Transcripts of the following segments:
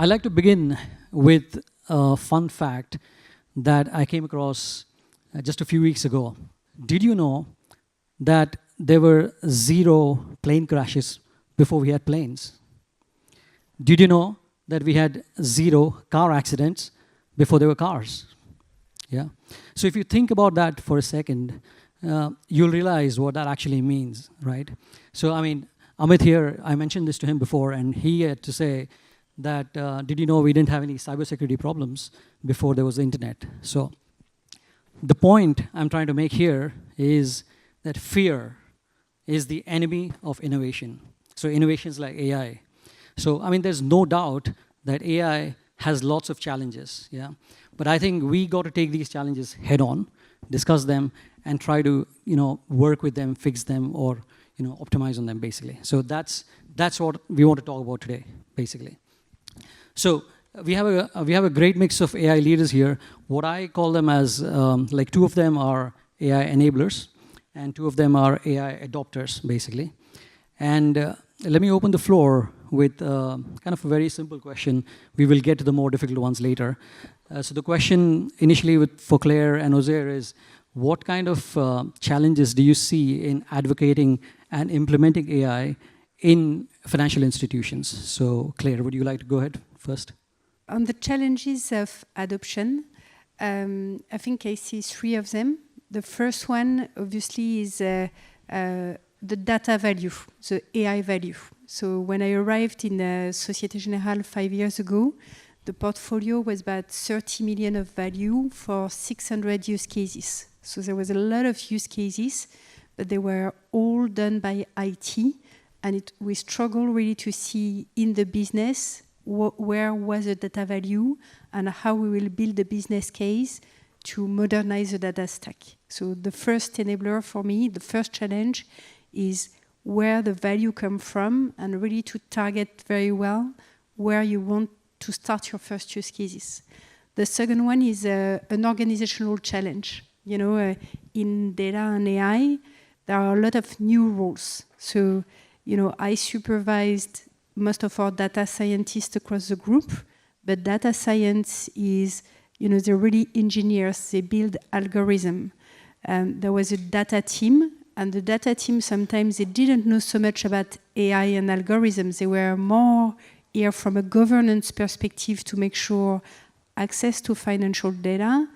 I'd like to begin with a fun fact that I came across just a few weeks ago. Did you know that there were 0 plane crashes before we had planes? Did you know that we had 0 car accidents before there were cars? Yeah. So if you think about that for a second, you'll realize what that actually means, right? So I mean, Amit here, I mentioned this to him before, and he had to say that, did you know we didn't have any cybersecurity problems before there was the internet? So the point I'm trying to make here is that fear is the enemy of innovation. So innovations like AI. So I mean, there's no doubt that AI has lots of challenges, yeah? But I think we got to take these challenges head on, discuss them, and try to, work with them, fix them, or, optimize on them, basically. So that's what we want to talk about today, basically. So we have a great mix of AI leaders here. What I call them as, 2 of them are AI enablers, and 2 of them are AI adopters, basically. And let me open the floor with kind of a very simple question. We will get to the more difficult ones later. So the question initially for Claire and Ozair is, what kind of challenges do you see in advocating and implementing AI in financial institutions? So Claire, would you like to go ahead first? On the challenges of adoption, I think I see 3 of them. The first one, obviously, is the data value, the AI value. So when I arrived in Société Générale 5 years ago, the portfolio was about 30 million of value for 600 use cases. So there was a lot of use cases, but they were all done by IT, and we struggle really to see in the business where was the data value and how we will build a business case to modernize the data stack. So the first enabler for me, the first challenge, is where the value comes from and really to target very well where you want to start your first use cases. The second one is an organizational challenge. In data and AI, there are a lot of new roles. So, I supervised most of our data scientists across the group, but data science is, they're really engineers, they build algorithm. There was a data team, and the data team, sometimes they didn't know so much about AI and algorithms. They were more here from a governance perspective to make sure access to financial data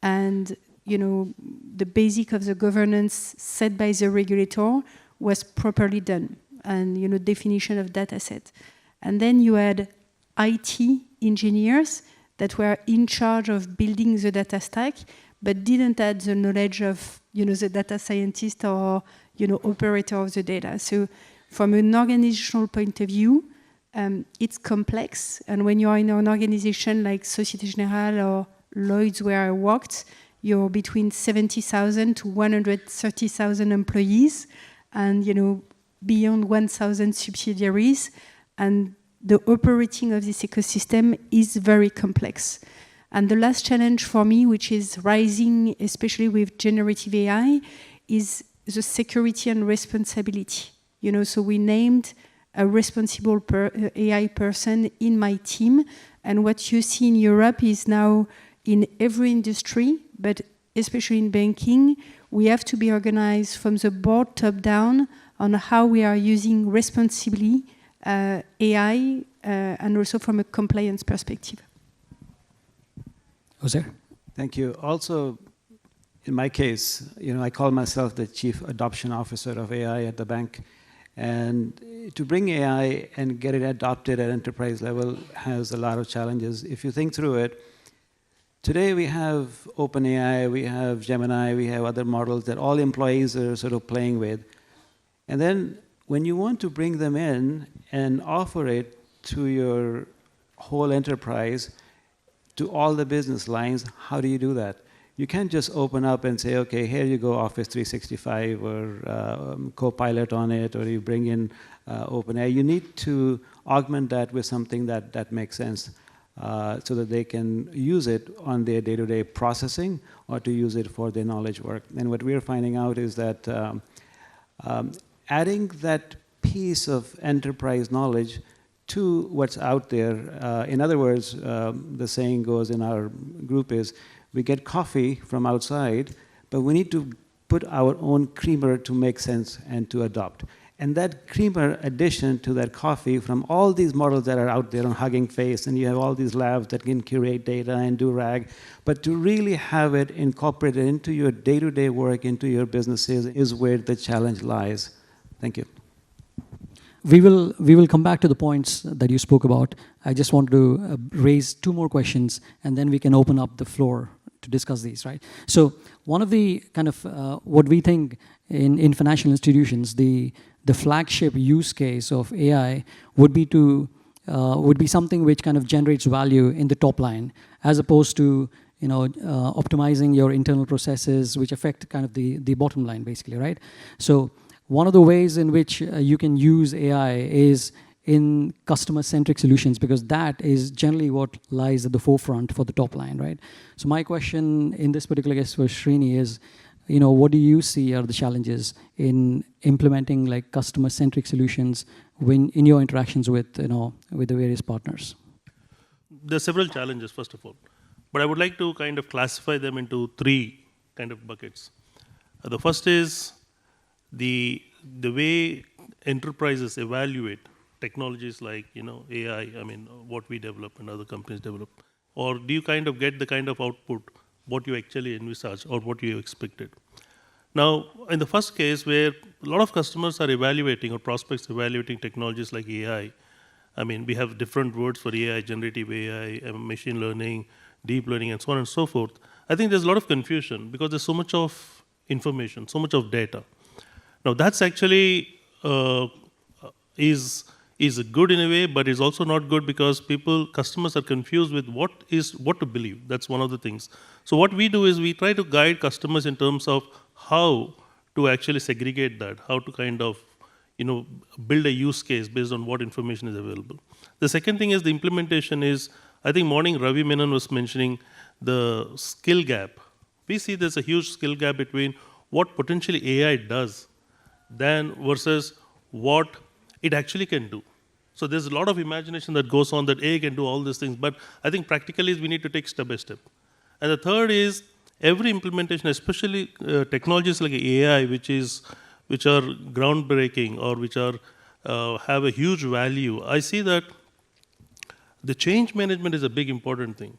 and, the basic of the governance set by the regulator was properly done, and, definition of data set. And then you had IT engineers that were in charge of building the data stack, but didn't have the knowledge of, the data scientist or, operator of the data. So from an organizational point of view, it's complex. And when you're in an organization like Société Générale or Lloyd's where I worked, you're between 70,000 to 130,000 employees and, beyond 1,000 subsidiaries. And the operating of this ecosystem is very complex. And the last challenge for me, which is rising, especially with generative AI, is the security and responsibility. So we named a responsible AI person in my team. And what you see in Europe is now in every industry, but especially in banking, we have to be organized from the board top down on how we are using responsibly AI and also from a compliance perspective. Ozair? Thank you. Also, in my case, I call myself the Chief Adoption Officer of AI at the bank. And to bring AI and get it adopted at enterprise level has a lot of challenges. If you think through it, today we have OpenAI, we have Gemini, we have other models that all employees are sort of playing with. And then when you want to bring them in and offer it to your whole enterprise, to all the business lines, how do you do that? You can't just open up and say, okay, here you go, Office 365 or Copilot on it, or you bring in OpenAI. You need to augment that with something that makes sense so that they can use it on their day-to-day processing or to use it for their knowledge work. And what we're finding out is that adding that piece of enterprise knowledge to what's out there. In other words, the saying goes in our group is, we get coffee from outside, but we need to put our own creamer to make sense and to adopt. And that creamer addition to that coffee from all these models that are out there on Hugging Face, and you have all these labs that can curate data and do RAG, but to really have it incorporated into your day-to-day work, into your businesses, is where the challenge lies. Thank you. We will come back to the points that you spoke about. I just want to raise two more questions, and then we can open up the floor to discuss these, right? So one of the kind of what we think in financial institutions, the flagship use case of AI would be something which kind of generates value in the top line, as opposed to optimizing your internal processes, which affect kind of the bottom line, basically, right? So one of the ways in which you can use AI is in customer-centric solutions, because that is generally what lies at the forefront for the top line, right? So my question in this particular case for Srini is, what do you see are the challenges in implementing like customer-centric solutions when in your interactions with with the various partners? There are several challenges, first of all, but I would like to kind of classify them into three kind of buckets. The first is the way enterprises evaluate technologies like AI. I mean, what we develop and other companies develop, or do you kind of get the kind of output what you actually envisage or what you expected? Now, in the first case, where a lot of customers are evaluating or prospects evaluating technologies like AI, I mean, we have different words for AI, generative AI, machine learning, deep learning, and so on and so forth. I think there's a lot of confusion because there's so much of information, so much of data. Now, that's actually is good in a way, but is also not good because customers are confused with what to believe. That's one of the things. So what we do is we try to guide customers in terms of how to actually segregate that, how to kind of build a use case based on what information is available. The second thing is the implementation is, I think morning Ravi Menon was mentioning the skill gap. We see there's a huge skill gap between what potentially AI does than versus what it actually can do. So there's a lot of imagination that goes on that AI can do all these things, but I think practically we need to take step by step. And the third is every implementation, especially technologies like AI, which are groundbreaking or which are have a huge value. I see that the change management is a big important thing.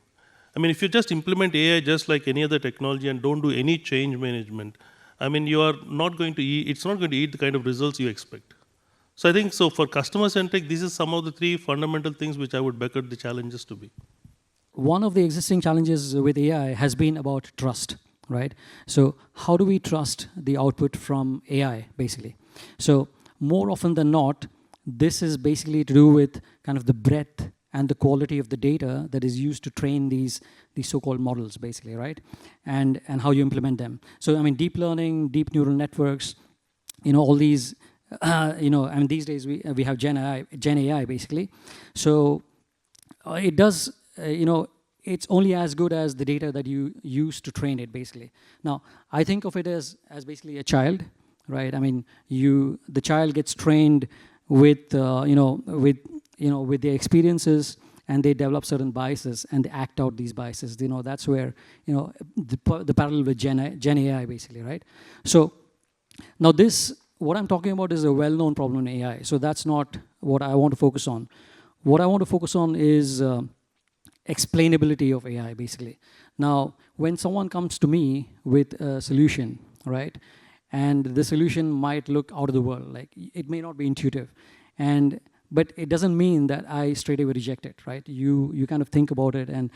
I mean, if you just implement AI just like any other technology and don't do any change management, I mean, you are not going to it's not going to eat the kind of results you expect. So I think for customer-centric, these are some of the three fundamental things which I would bucket the challenges to be. One of the existing challenges with AI has been about trust, right? So how do we trust the output from AI, basically? So more often than not, this is basically to do with kind of the breadth and the quality of the data that is used to train these so-called models, basically, right? And how you implement them. So I mean, deep learning, deep neural networks, all these. I mean, these days we have Gen AI basically. So it does, it's only as good as the data that you use to train it, basically. Now, I think of it as basically a child, right? I mean, the child gets trained with their experiences, and they develop certain biases and they act out these biases. That's where the parallel with Gen AI, basically, right? So now what I'm talking about is a well-known problem in AI, so that's not what I want to focus on. What I want to focus on is explainability of AI, basically. Now, when someone comes to me with a solution, right, and the solution might look out of the world, like it may not be intuitive, but it doesn't mean that I straight away reject it, right? You kind of think about it, and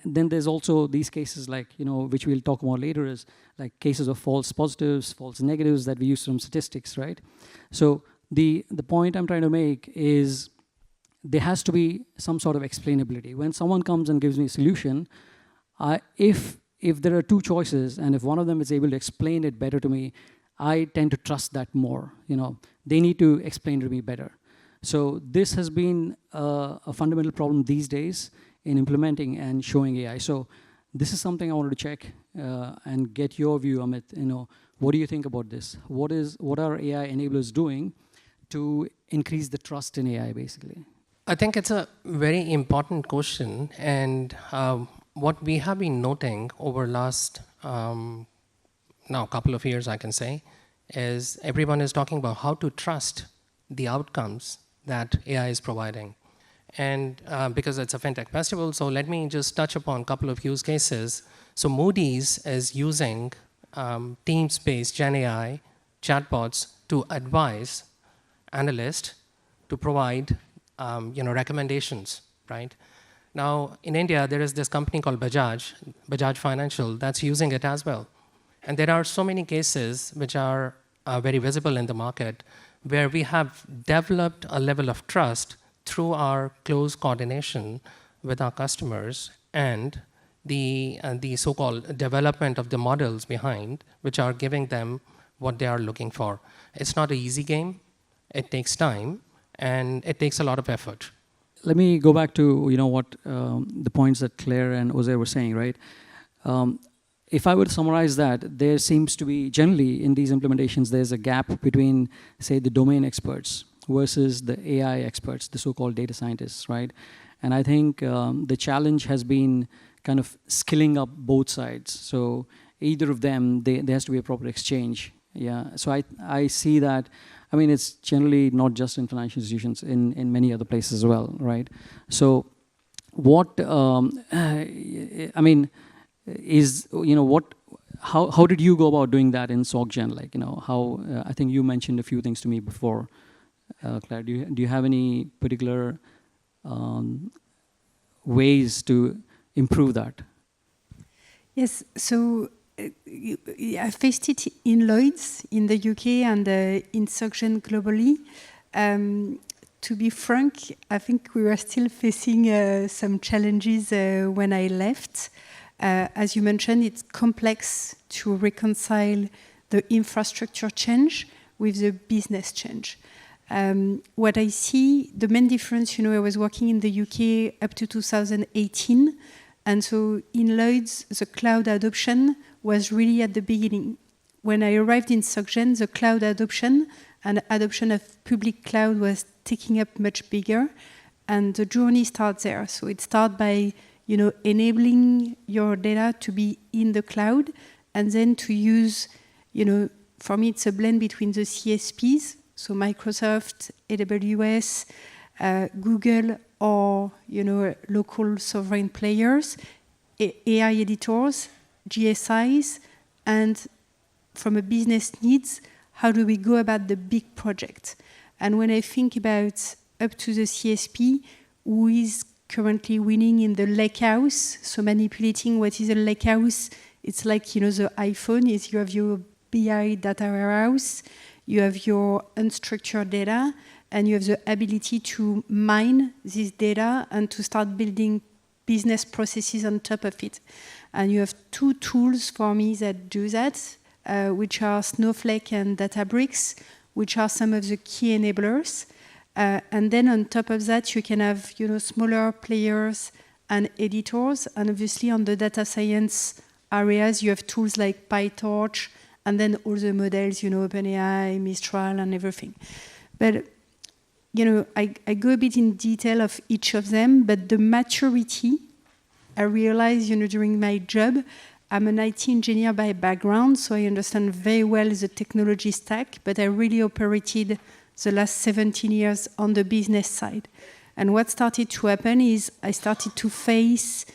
then there's also these cases like, which we'll talk more later, is like cases of false positives, false negatives that we use from statistics, right? So the point I'm trying to make is there has to be some sort of explainability. When someone comes and gives me a solution, if there are two choices, and if one of them is able to explain it better to me, I tend to trust that more. They need to explain to me better. So this has been a fundamental problem these days in implementing and showing AI. So this is something I wanted to check and get your view, Amit. What do you think about this? What are AI enablers doing to increase the trust in AI, basically? I think it's a very important question, and what we have been noting over last now couple of years, I can say, is everyone is talking about how to trust the outcomes that AI is providing. And because it's a FinTech festival, so let me just touch upon a couple of use cases. So Moody's is using Teams-based Gen AI chatbots to advise analysts to provide recommendations, right? Now, in India, there is this company called Bajaj Financial, that's using it as well. And there are so many cases which are very visible in the market where we have developed a level of trust through our close coordination with our customers and the so-called development of the models behind, which are giving them what they are looking for. It's not an easy game. It takes time, and it takes a lot of effort. Let me go back to what the points that Claire and Jose were saying, right? If I were to summarize that, there seems to be, generally in these implementations, there's a gap between, say, the domain experts versus the AI experts, the so-called data scientists, right? And I think the challenge has been kind of skilling up both sides. So either of them, there has to be a proper exchange. Yeah. So I see that. I mean, it's generally not just in financial institutions, in many other places as well, right? So what, I mean, is, how did you go about doing that in SocGen? Like, how, I think you mentioned a few things to me before. Claire, do you have any particular ways to improve that? Yes, so I faced it in Lloyd's in the UK and in SocGen globally. To be frank, I think we were still facing some challenges when I left. As you mentioned, it's complex to reconcile the infrastructure change with the business change. What I see, the main difference, I was working in the UK up to 2018. And so in Lloyd's, the cloud adoption was really at the beginning. When I arrived in SocGen, the cloud adoption and adoption of public cloud was taking up much bigger. And the journey starts there. So it starts by enabling your data to be in the cloud, and then to use, for me, it's a blend between the CSPs, so Microsoft, AWS, Google, or, local sovereign players, AI editors, GSIs, and from a business needs, how do we go about the big project? And when I think about up to the CSP, who is currently winning in the lakehouse, so manipulating what is a lakehouse, it's like, the iPhone is you have your BI data warehouse, you have your unstructured data, and you have the ability to mine this data and to start building business processes on top of it. And you have two tools for me that do that, which are Snowflake and Databricks, which are some of the key enablers. And then on top of that, you can have smaller players and editors. And obviously on the data science areas, you have tools like PyTorch, and then all the models, OpenAI, Mistral, and everything. But I go a bit in detail of each of them, but the maturity, I realized, during my job, I'm an IT engineer by background, so I understand very well the technology stack, but I really operated the last 17 years on the business side. And what started to happen is I started to face,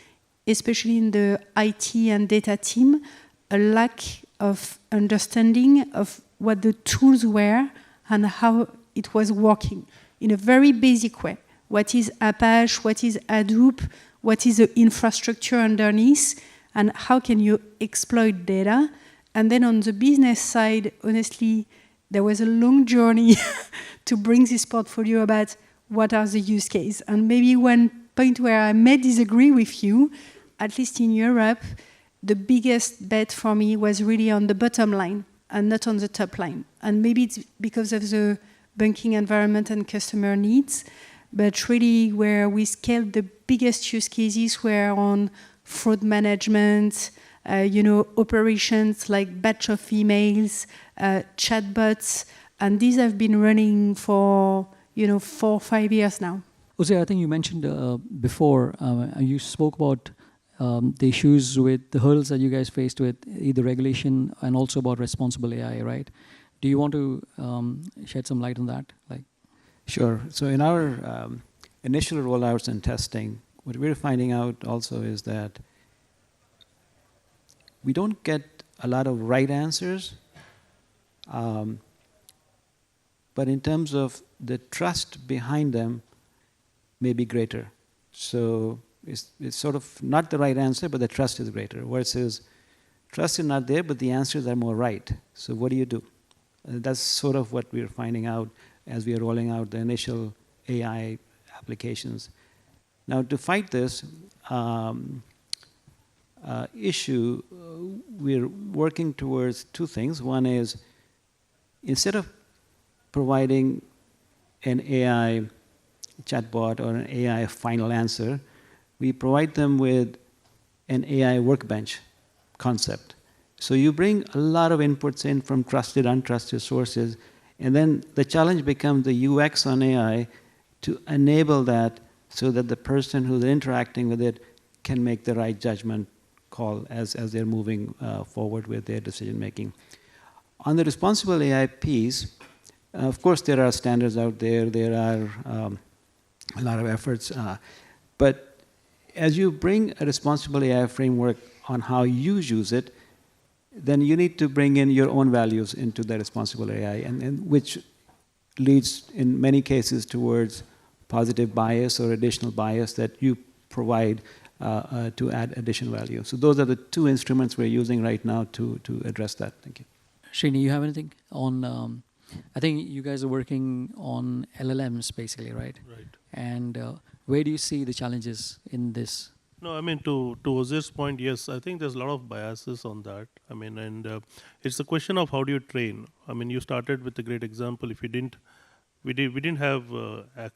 especially in the IT and data team, a lack of understanding of what the tools were and how it was working in a very basic way. What is Apache, what is Hadoop, what is the infrastructure underneath, and how can you exploit data? And then on the business side, honestly, there was a long journey to bring this portfolio about what are the use cases. And maybe one point where I may disagree with you, at least in Europe, the biggest bet for me was really on the bottom line and not on the top line. And maybe it's because of the banking environment and customer needs, but really where we scaled the biggest use cases were on fraud management, operations like batch of emails, chatbots, and these have been running for 4 or 5 years now. Jose, I think you mentioned before, you spoke about the issues with the hurdles that you guys faced with either regulation and also about responsible AI, right? Do you want to shed some light on that? Sure. So in our initial rollouts and testing, what we're finding out also is that we don't get a lot of right answers, but in terms of the trust behind them may be greater. So it's sort of not the right answer, but the trust is greater. Versus trust is not there, but the answers are more right. So what do you do? That's sort of what we're finding out as we are rolling out the initial AI applications. Now, to fight this issue, we're working towards two things. One is, instead of providing an AI chatbot or an AI final answer, we provide them with an AI workbench concept. So you bring a lot of inputs in from trusted, untrusted sources, and then the challenge becomes the UX on AI to enable that so that the person who's interacting with it can make the right judgment call as they're moving forward with their decision making. On the responsible AI piece, of course there are standards out there, there are a lot of efforts, but as you bring a responsible AI framework on how you use it, then you need to bring in your own values into the responsible AI, and which leads in many cases towards positive bias or additional bias that you provide to add additional value. So those are the two instruments we're using right now to address that. Thank you. Srini, you have anything on, I think you guys are working on LLMs basically, right? Right. And where do you see the challenges in this? No, I mean, to Jose's point, yes, I think there's a lot of biases on that. I mean, and it's a question of how do you train. I mean, you started with a great example. If we didn't have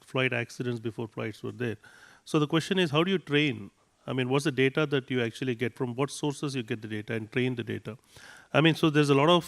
flight accidents before flights were there. So the question is, how do you train? I mean, what's the data that you actually get? From what sources you get the data and train the data? I mean, so there's a lot of,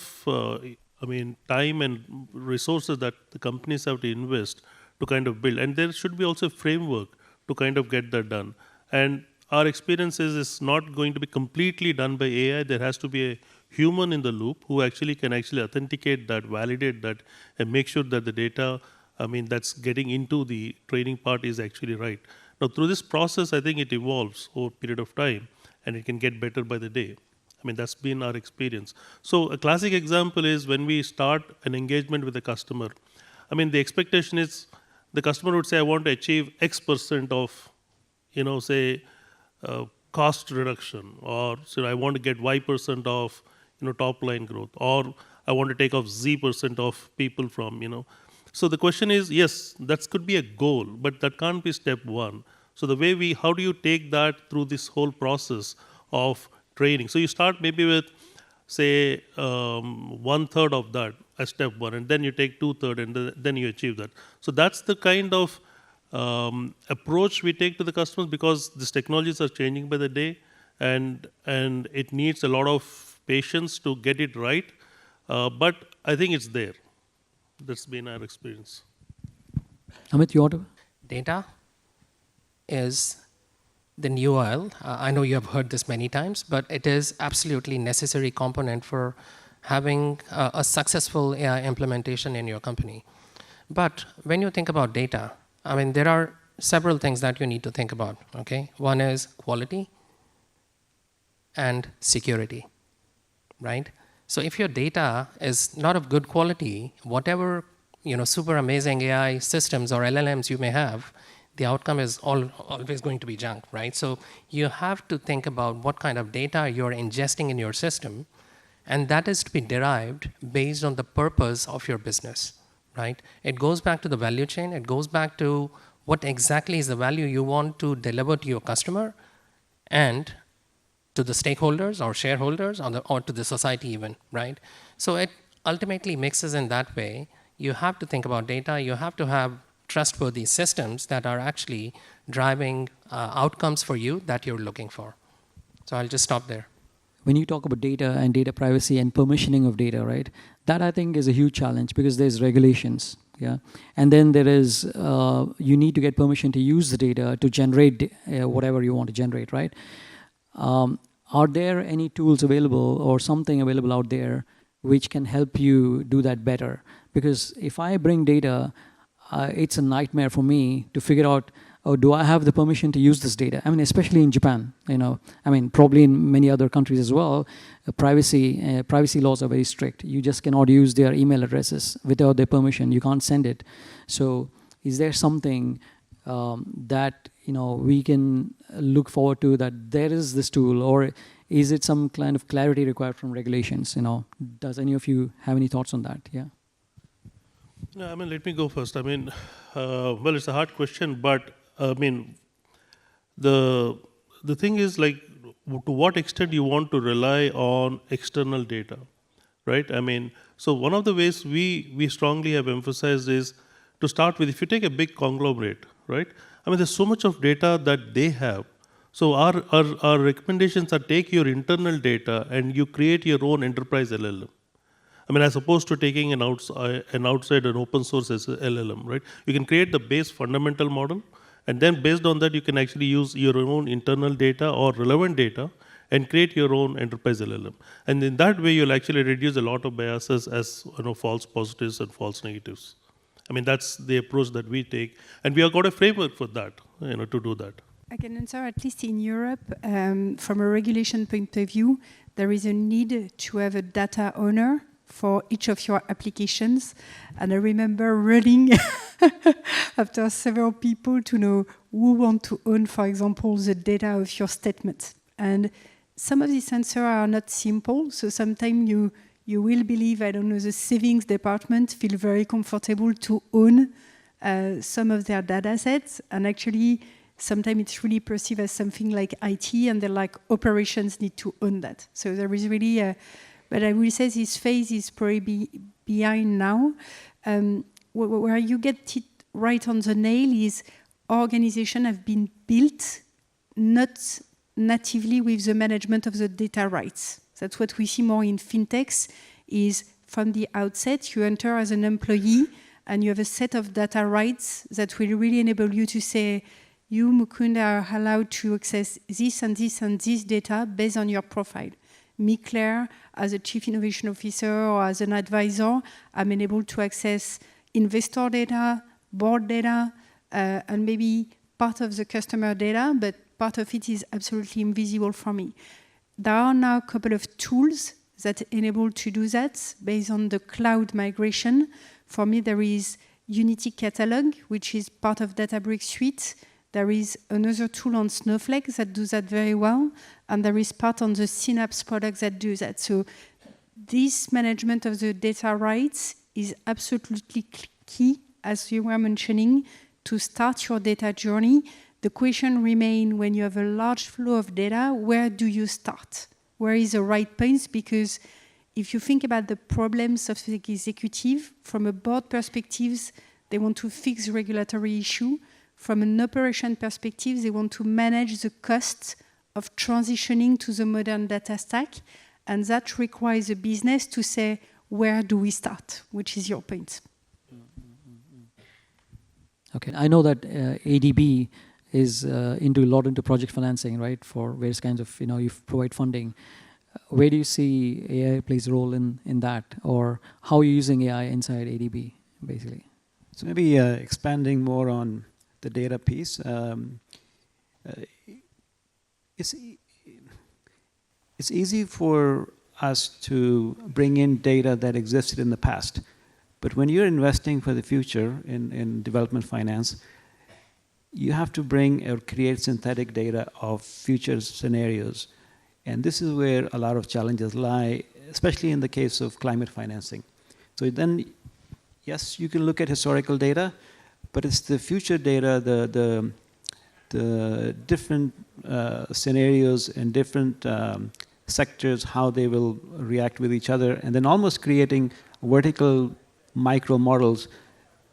time and resources that the companies have to invest to kind of build. And there should be also a framework to kind of get that done. And our experience is it's not going to be completely done by AI. There has to be a human in the loop who actually can authenticate that, validate that, and make sure that the data, that's getting into the training part is actually right. Now, through this process, I think it evolves over a period of time, and it can get better by the day. I mean, that's been our experience. So a classic example is when we start an engagement with a customer. I mean, the expectation is the customer would say, I want to achieve X% of, cost reduction, or so I want to get Y% of, top line growth, or I want to take off Z% of people from, So the question is, yes, that could be a goal, but that can't be step one. So the way how do you take that through this whole process of training? So you start maybe with, say, 1/3 of that as step one, and then you take 2/3, and then you achieve that. So that's the kind of approach we take to the customers, because these technologies are changing by the day, and it needs a lot of patience to get it right. But I think it's there. That's been our experience. Amit, you want to? Data is the new oil. I know you have heard this many times, but it is absolutely necessary component for having a successful AI implementation in your company. But when you think about data, there are several things that you need to think about, okay? One is quality and security, right? So if your data is not of good quality, whatever super amazing AI systems or LLMs you may have, the outcome is always going to be junk, right? So you have to think about what kind of data you're ingesting in your system, and that is to be derived based on the purpose of your business, right? It goes back to the value chain. It goes back to what exactly is the value you want to deliver to your customer and to the stakeholders or shareholders or to the society even, right? So it ultimately mixes in that way. You have to think about data. You have to have trustworthy systems that are actually driving outcomes for you that you're looking for. So I'll just stop there. When you talk about data and data privacy and permissioning of data, right, that I think is a huge challenge because there's regulations. Yeah, and then there is you need to get permission to use the data to generate whatever you want to generate, right? Are there any tools available or something available out there which can help you do that better? Because if I bring data, it's a nightmare for me to figure out, oh, do I have the permission to use this data? I mean, especially in Japan, you know, I mean, probably in many other countries as well, privacy laws are very strict. You just cannot use their email addresses without their permission. You can't send it. So is there something that, you know, we can look forward to, that there is this tool, or is it some kind of clarity required from regulations? You know, does any of you have any thoughts on that? Yeah. No, I mean, let me go first. I mean, well, it's a hard question, but I mean, the thing is, like, to what extent you want to rely on external data, right? I mean, so one of the ways we strongly have emphasized is to start with, if you take a big conglomerate, right? I mean, there's so much of data that they have. So our recommendations are, take your internal data and you create your own enterprise LLM. I mean, as opposed to taking an outside an open source LLM, right? You can create the base fundamental model, and then based on that, you can actually use your own internal data or relevant data and create your own enterprise LLM. And in that way, you'll actually reduce a lot of biases, as you know, false positives and false negatives. I mean, that's the approach that we take, and we have got a framework for that, you know, to do that. I can answer, at least in Europe, from a regulation point of view, there is a need to have a data owner for each of your applications. And I remember running after several people to know who want to own, for example, the data of your statement. And some of these answers are not simple. So sometimes you will believe, I don't know, the savings department feel very comfortable to own some of their data sets. And actually, sometimes it's really perceived as something like IT, and they're like, operations need to own that. So there is really but I will say this phase is probably behind now. Where you get it right on the nail is organizations have been built not natively with the management of the data rights. That's what we see more in fintechs, is from the outset, you enter as an employee and you have a set of data rights that will really enable you to say, you, Mukund, are allowed to access this and this and this data based on your profile. Me, Claire, as a chief innovation officer or as an advisor, I'm enabled to access investor data, board data, and maybe part of the customer data, but part of it is absolutely invisible for me. There are now a couple of tools that enable to do that based on the cloud migration. For me, there is Unity Catalog, which is part of Databricks Suite. There is another tool on Snowflake that does that very well, and there is part on the Synapse product that do that. So this management of the data rights is absolutely key, as you were mentioning, to start your data journey. The question remains, when you have a large flow of data, where do you start? Where is the right point? Because if you think about the problems of the executive, from a board perspective, they want to fix regulatory issue. From an operation perspective, they want to manage the cost of transitioning to the modern data stack. And that requires a business to say, where do we start? Which is your point. Okay, I know that ADB is into a lot into project financing, right? For various kinds of, you provide funding. Where do you see AI plays a role in that? Or how are you using AI inside ADB, basically? So maybe expanding more on the data piece. It's easy for us to bring in data that existed in the past. But when you're investing for the future in development finance, you have to bring or create synthetic data of future scenarios. And this is where a lot of challenges lie, especially in the case of climate financing. So then, yes, you can look at historical data, but it's the future data, the different scenarios and different sectors, how they will react with each other, and then almost creating vertical micro models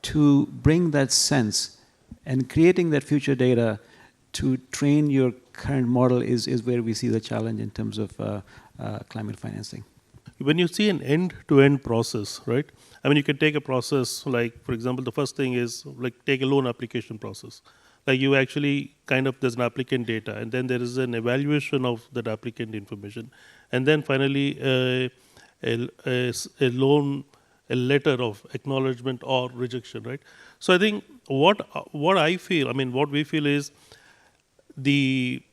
to bring that sense, and creating that future data to train your current model is where we see the challenge in terms of climate financing. when you see an end-to-end process, right? I mean, you can take a process like, for example, the first thing is like take a loan application process. Like you actually there's an applicant data, and then there is an evaluation of that applicant information, and then finally a letter of acknowledgement or rejection, right? So I think what we feel is the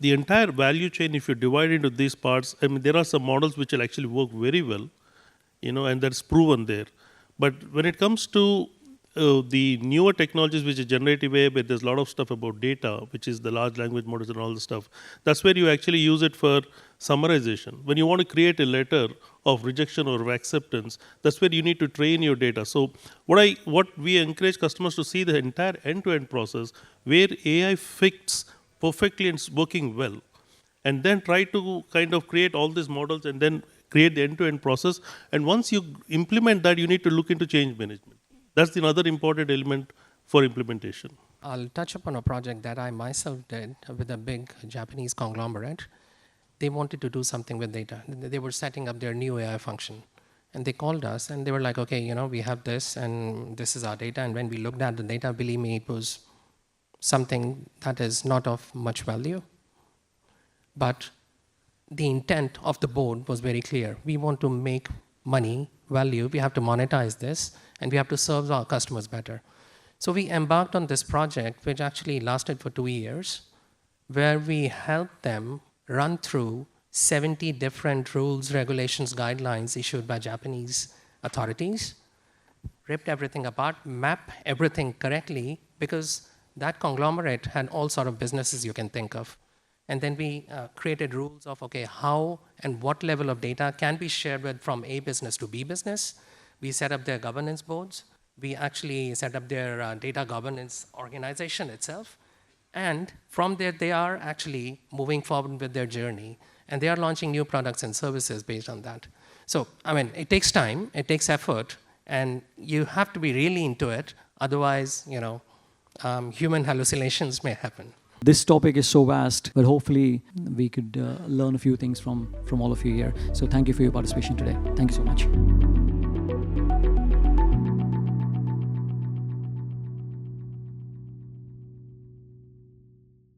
entire value chain, if you divide into these parts, I mean, there are some models which will actually work very well, and that's proven there. But when it comes to the newer technologies, which is generative AI, but there's a lot of stuff about data, which is the large language models and all the stuff. That's where you actually use it for summarization. When you want to create a letter of rejection or of acceptance, that's where you need to train your data. So what we encourage customers to see the entire end-to-end process where AI fits perfectly and it's working well. And then try to create all these models and then create the end-to-end process. And once you implement that, you need to look into change management. That's another important element for implementation. I'll touch upon a project that I myself did with a big Japanese conglomerate. They wanted to do something with data. They were setting up their new AI function. And they called us and they were like, okay, we have this and this is our data. And when we looked at the data, believe me, it was something that is not of much value. But the intent of the board was very clear. We want to make money, value, we have to monetize this, and we have to serve our customers better. So we embarked on this project, which actually lasted for 2 years, where we helped them run through 70 different rules, regulations, guidelines issued by Japanese authorities, ripped everything apart, map everything correctly, because that conglomerate had all sort of businesses you can think of. And then we created rules of, okay, how and what level of data can be shared with from A business to B business. We set up their governance boards. We actually set up their data governance organization itself. And from there, they are actually moving forward with their journey. And they are launching new products and services based on that. So, I mean, it takes time, it takes effort, and you have to be really into it. Otherwise, human hallucinations may happen. This topic is so vast, but hopefully we could learn a few things from all of you here. So thank you for your participation today. Thank you so much.